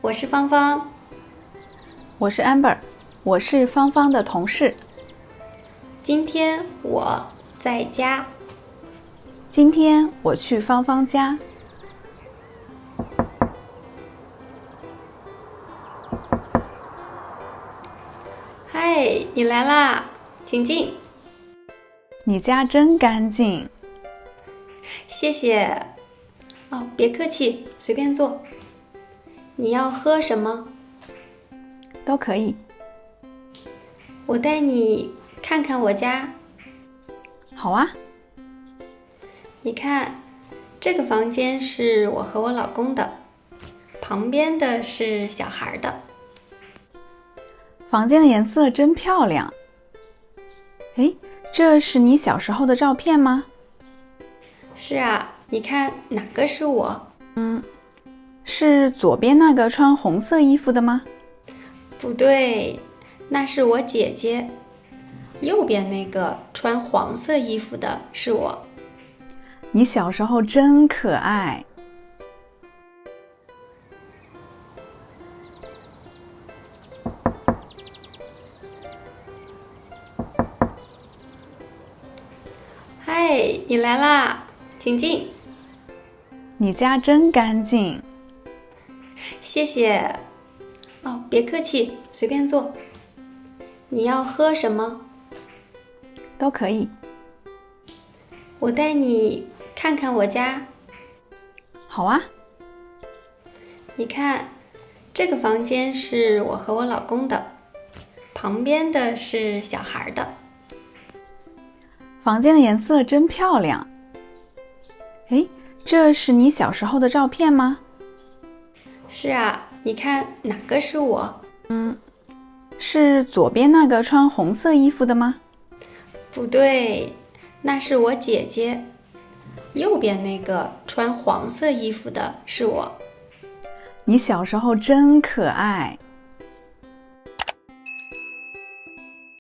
我是芳芳。我是 Amber， 我是芳芳的同事。今天我在家。今天我去芳芳家。嗨，你来啦，请进。你家真干净。谢谢。哦，别客气，随便坐。你要喝什么？都可以。我带你看看我家。好啊。你看，这个房间是我和我老公的，旁边的是小孩的。房间的颜色真漂亮。诶，这是你小时候的照片吗？是啊，你看哪个是我？是左边那个穿红色衣服的吗？不对，那是我姐姐。右边那个穿黄色衣服的是我。你小时候真可爱。嗨，你来啦，请进。你家真干净。谢谢。哦，别客气，随便坐。你要喝什么？都可以。我带你看看我家。好啊。你看，这个房间是我和我老公的，旁边的是小孩的。房间的颜色真漂亮。诶，这是你小时候的照片吗？是啊，你看哪个是我？是左边那个穿红色衣服的吗？不对，那是我姐姐。右边那个穿黄色衣服的是我。你小时候真可爱。